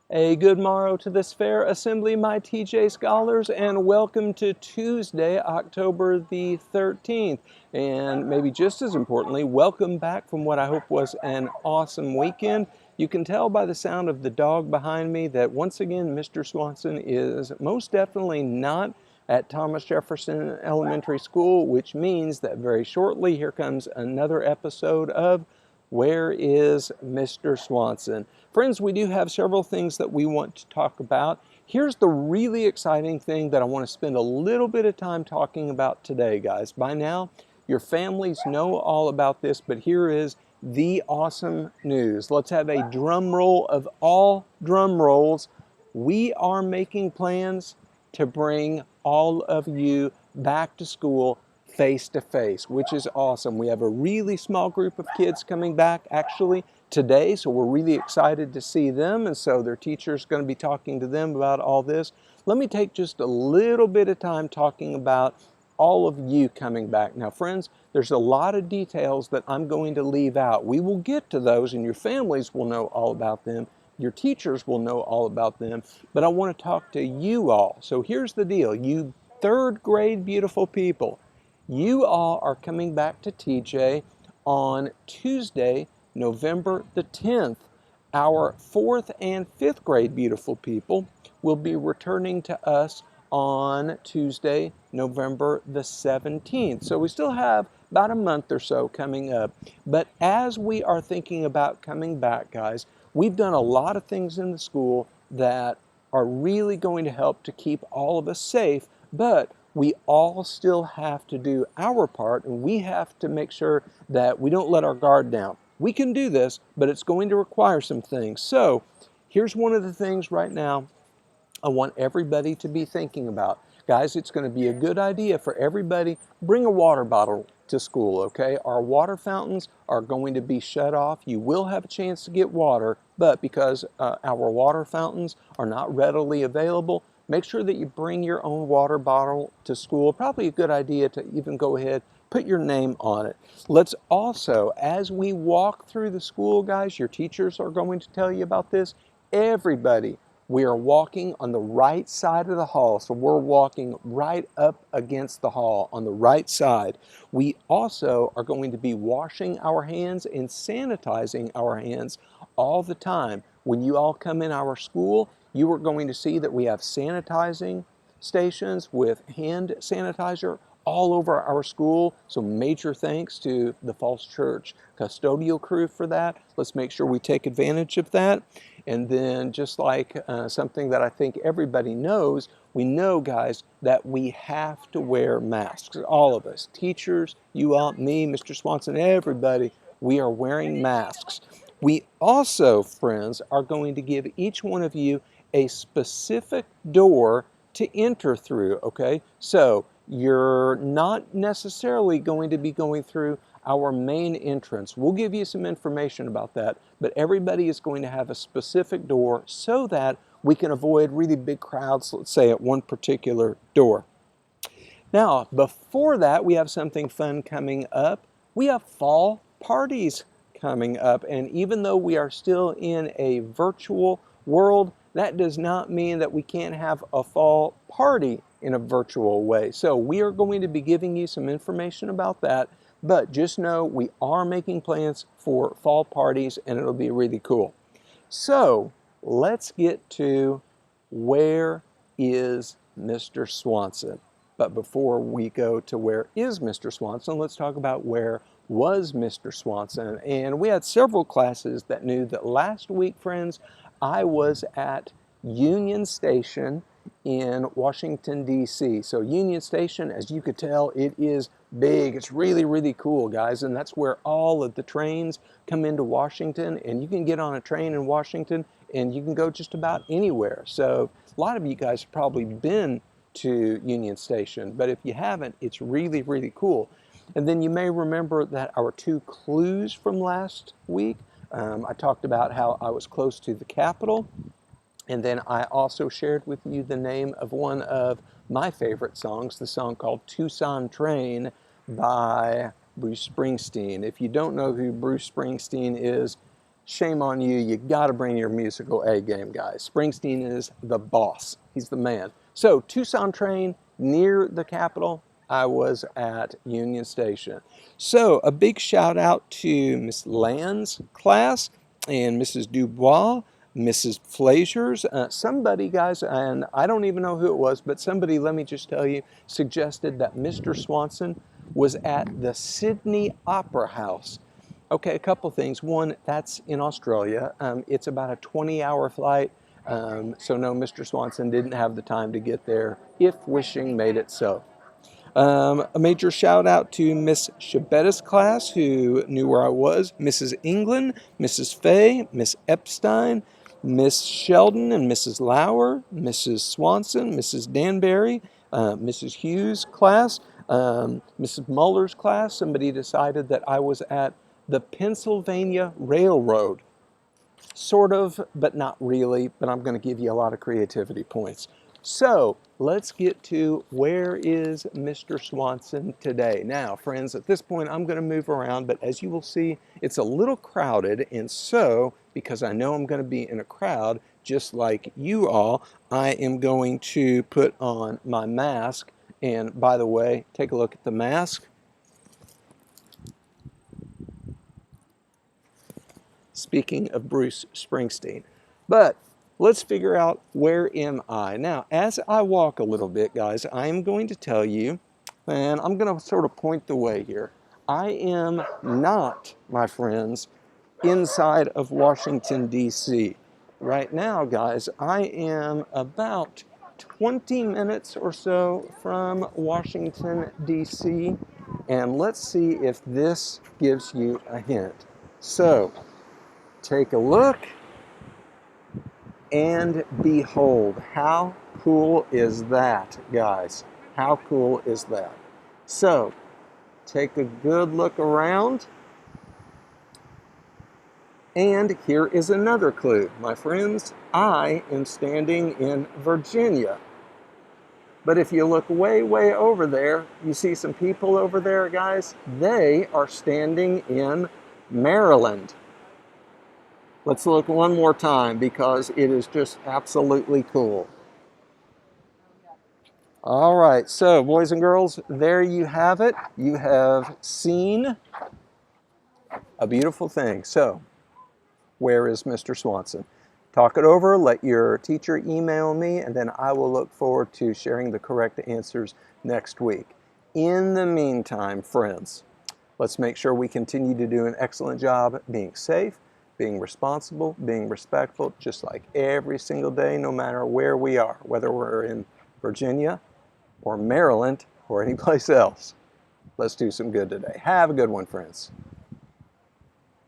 A good morrow to this fair assembly, my TJ scholars, and welcome to Tuesday, October the 13th. And maybe just as importantly, welcome back from what I hope was an awesome weekend. You can tell by the sound of the dog behind me that once again, Mr. Swanson is most definitely not at Thomas Jefferson Elementary School, which means that very shortly here comes another episode of Where is Mr. Swanson? Friends, we do have several things that we want to talk about. Here's the really exciting thing that I want to spend a little bit of time talking about today, guys. By now, your families know all about this, but here is the awesome news. Let's have a drum roll of all drum rolls. We are making plans to bring all of you back to school face to face, which is awesome. We have a really small group of kids coming back actually today, so we're really excited to see them, and so their teacher's going to be talking to them about all this. Let me take just a little bit of time talking about all of you coming back. Now, friends, there's a lot of details that I'm going to leave out. We will get to those, and your families will know all about them. Your teachers will know all about them, but I want to talk to you all. So here's the deal, you third grade beautiful people. You all are coming back to TJ on Tuesday, November the 10th. Our fourth and fifth grade beautiful people will be returning to us on Tuesday, November the 17th. So we still have about a month or so coming up. But as we are thinking about coming back, guys, we've done a lot of things in the school that are really going to help to keep all of us safe, but we all still have to do our part, and we have to make sure that we don't let our guard down. We can do this, but it's going to require some things. So here's one of the things right now I want everybody to be thinking about. Guys, it's going to be a good idea for everybody, bring a water bottle to school, okay? Our water fountains are going to be shut off. You will have a chance to get water, but because our water fountains are not readily available, make sure that you bring your own water bottle to school. Probably a good idea to even go ahead, put your name on it. Let's also, as we walk through the school, guys, your teachers are going to tell you about this, everybody, we are walking on the right side of the hall, so we're walking right up against the hall on the right side. We also are going to be washing our hands and sanitizing our hands all the time. When you all come in our school, you are going to see that we have sanitizing stations with hand sanitizer all over our school. So major thanks to the Falls Church custodial crew for that. Let's make sure we take advantage of that. And then just like something that I think everybody knows, we know, guys, that we have to wear masks. All of us, teachers, you all, me, Mr. Swanson, everybody, we are wearing masks. We also, friends, are going to give each one of you a specific door to enter through, okay? So you're not necessarily going to be going through our main entrance. We'll give you some information about that, but everybody is going to have a specific door so that we can avoid really big crowds, let's say at one particular door. Now, before that, we have something fun coming up. We have fall parties coming up, and even though we are still in a virtual world, that does not mean that we can't have a fall party in a virtual way. So we are going to be giving you some information about that, but just know we are making plans for fall parties, and it'll be really cool. So let's get to where is Mr. Swanson? But before we go to where is Mr. Swanson, let's talk about where was Mr. Swanson. And we had several classes that knew that last week, friends, I was at Union Station in Washington, D.C. So Union Station, as you could tell, it is big. It's really, really cool, guys. And that's where all of the trains come into Washington. And you can get on a train in Washington and you can go just about anywhere. So a lot of you guys have probably been to Union Station, but if you haven't, it's really, really cool. And then you may remember that our two clues from last week, I talked about how I was close to the Capitol, and then I also shared with you the name of one of my favorite songs, the song called Tucson Train by Bruce Springsteen. If you don't know who Bruce Springsteen is, shame on you. You got to bring your musical A game, guys. Springsteen is the boss. He's the man. So Tucson train near the Capitol. I was at Union Station. So a big shout out to Miss Land's class and Mrs. Dubois, Mrs. Flazier's. Somebody, guys, and I don't even know who it was, but somebody, let me just tell you, suggested that Mr. Swanson was at the Sydney Opera House. Okay, a couple things. One, that's in Australia. It's about a 20-hour flight. So no, Mr. Swanson didn't have the time to get there, if wishing made it so. A major shout out to Miss Shabetta's class, who knew where I was, Mrs. England, Mrs. Fay, Miss Epstein, Miss Sheldon and Mrs. Lauer, Mrs. Swanson, Mrs. Danbury, Mrs. Hughes' class, Mrs. Muller's class. Somebody decided that I was at the Pennsylvania Railroad. Sort of, but not really, but I'm going to give you a lot of creativity points. So let's get to where is Mr. Swanson today. Now, friends, at this point, I'm going to move around, but as you will see, it's a little crowded. And so, because I know I'm going to be in a crowd, just like you all, I am going to put on my mask. And by the way, take a look at the mask. Speaking of Bruce Springsteen. But let's figure out, where am I? Now, as I walk a little bit, guys, I am going to tell you, and I'm going to sort of point the way here. I am not, my friends, inside of Washington, D.C. Right now, guys, I am about 20 minutes or so from Washington, D.C. And let's see if this gives you a hint. So, take a look and behold. How cool is that, guys? How cool is that? So, take a good look around. And here is another clue. My friends, I am standing in Virginia. But if you look way, way over there, you see some people over there, guys? They are standing in Maryland. Let's look one more time because it is just absolutely cool. All right, so boys and girls, there you have it. You have seen a beautiful thing. So, where is Mr. Swanson? Talk it over, let your teacher email me, and then I will look forward to sharing the correct answers next week. In the meantime, friends, let's make sure we continue to do an excellent job being safe, being responsible, being respectful, just like every single day, no matter where we are, whether we're in Virginia or Maryland or anyplace else. Let's do some good today. Have a good one, friends.